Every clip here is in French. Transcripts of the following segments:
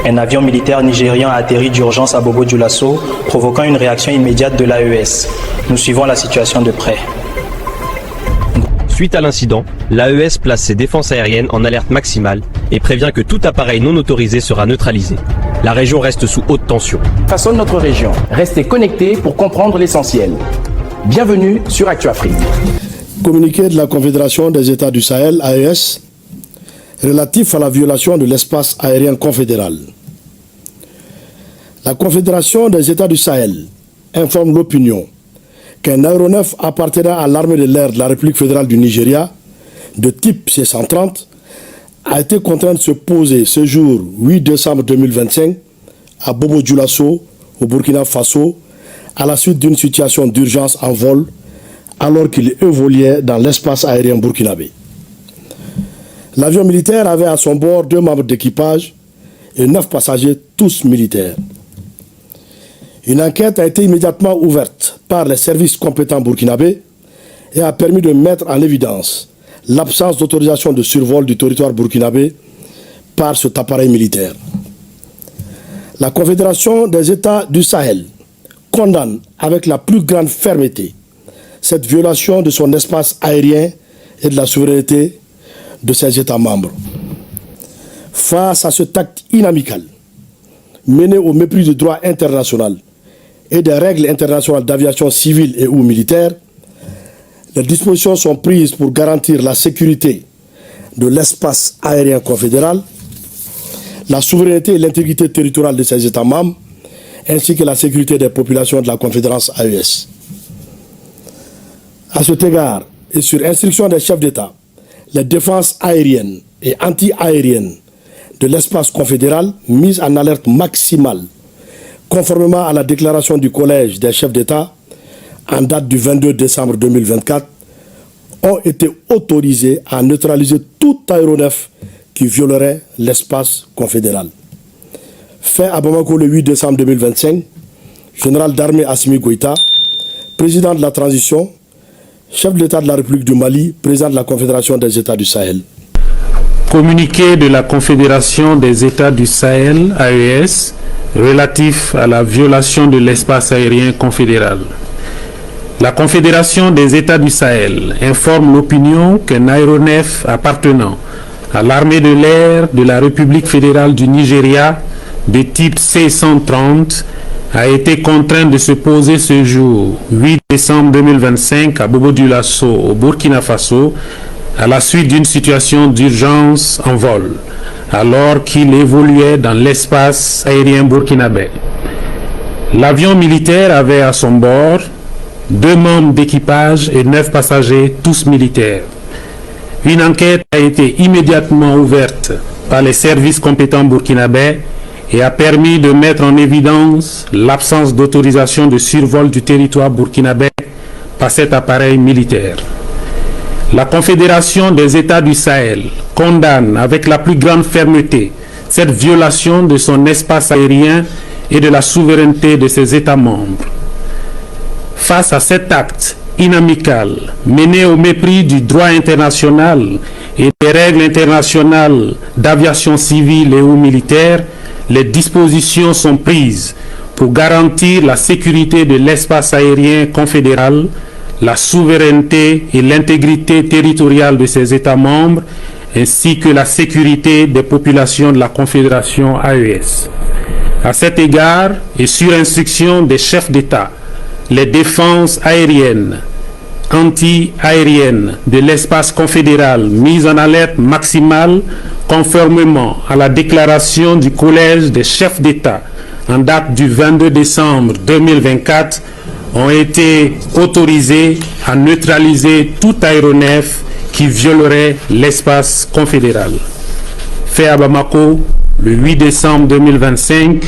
un avion militaire nigérian a atterri d'urgence à Bobo-Dioulasso, provoquant une réaction immédiate de l'AES. Nous suivons la situation de près. Suite à l'incident, l'AES place ses défenses aériennes en alerte maximale et prévient que tout appareil non autorisé sera neutralisé. La région reste sous haute tension. Façonne notre région. Restez connectés pour comprendre l'essentiel. Bienvenue sur ActuAfrique. Communiqué de la Confédération des États du Sahel, AES, relatif à la violation de l'espace aérien confédéral. La Confédération des États du Sahel informe l'opinion qu'un aéronef appartenant à l'armée de l'air de la République fédérale du Nigeria, de type C-130, a été contraint de se poser ce jour 8 décembre 2025 à Bobo-Dioulasso, au Burkina Faso, à la suite d'une situation d'urgence en vol, alors qu'il évoluait dans l'espace aérien burkinabé. L'avion militaire avait à son bord 2 membres d'équipage et 9 passagers, tous militaires. Une enquête a été immédiatement ouverte par les services compétents burkinabés et a permis de mettre en évidence l'absence d'autorisation de survol du territoire burkinabé par cet appareil militaire. La Confédération des États du Sahel condamne avec la plus grande fermeté cette violation de son espace aérien et de la souveraineté de ses États membres. Face à cet acte inamical, mené au mépris du droit international et des règles internationales d'aviation civile et ou militaire, les dispositions sont prises pour garantir la sécurité de l'espace aérien confédéral, la souveraineté et l'intégrité territoriale de ses États membres, ainsi que la sécurité des populations de la Confédération AES. À cet égard, et sur instruction des chefs d'État, les défenses aériennes et anti-aériennes de l'espace confédéral mises en alerte maximale, conformément à la déclaration du Collège des chefs d'État en date du 22 décembre 2024, ont été autorisées à neutraliser tout aéronef qui violerait l'espace confédéral. Fait à Bamako le 8 décembre 2025, général d'armée Assimi Goïta, président de la transition, chef de l'État de la République du Mali, président de la Confédération des États du Sahel. Communiqué de la Confédération des États du Sahel, AES, relatif à la violation de l'espace aérien confédéral. La Confédération des États du Sahel informe l'opinion qu'un aéronef appartenant à l'armée de l'air de la République fédérale du Nigeria, de type C-130, a été contraint de se poser ce jour, 8 décembre 2025, à Bobo-Dioulasso, au Burkina Faso, à la suite d'une situation d'urgence en vol, alors qu'il évoluait dans l'espace aérien burkinabé. L'avion militaire avait à son bord 2 membres d'équipage et 9 passagers, tous militaires. Une enquête a été immédiatement ouverte par les services compétents burkinabés et a permis de mettre en évidence l'absence d'autorisation de survol du territoire burkinabé par cet appareil militaire. La Confédération des États du Sahel condamne avec la plus grande fermeté cette violation de son espace aérien et de la souveraineté de ses États membres. Face à cet acte inamical mené au mépris du droit international et des règles internationales d'aviation civile et ou militaire, les dispositions sont prises pour garantir la sécurité de l'espace aérien confédéral, la souveraineté et l'intégrité territoriale de ses États membres, ainsi que la sécurité des populations de la Confédération AES. À cet égard, et sur instruction des chefs d'État, les défenses aériennes, anti-aériennes de l'espace confédéral mises en alerte maximale conformément à la déclaration du Collège des chefs d'État en date du 22 décembre 2024 ont été autorisées à neutraliser tout aéronef qui violerait l'espace confédéral. Fait à Bamako le 8 décembre 2025,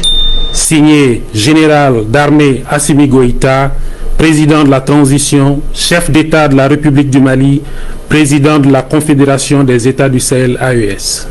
signé général d'armée Assimi Goïta, président de la transition, chef d'État de la République du Mali, président de la Confédération des États du Sahel AES.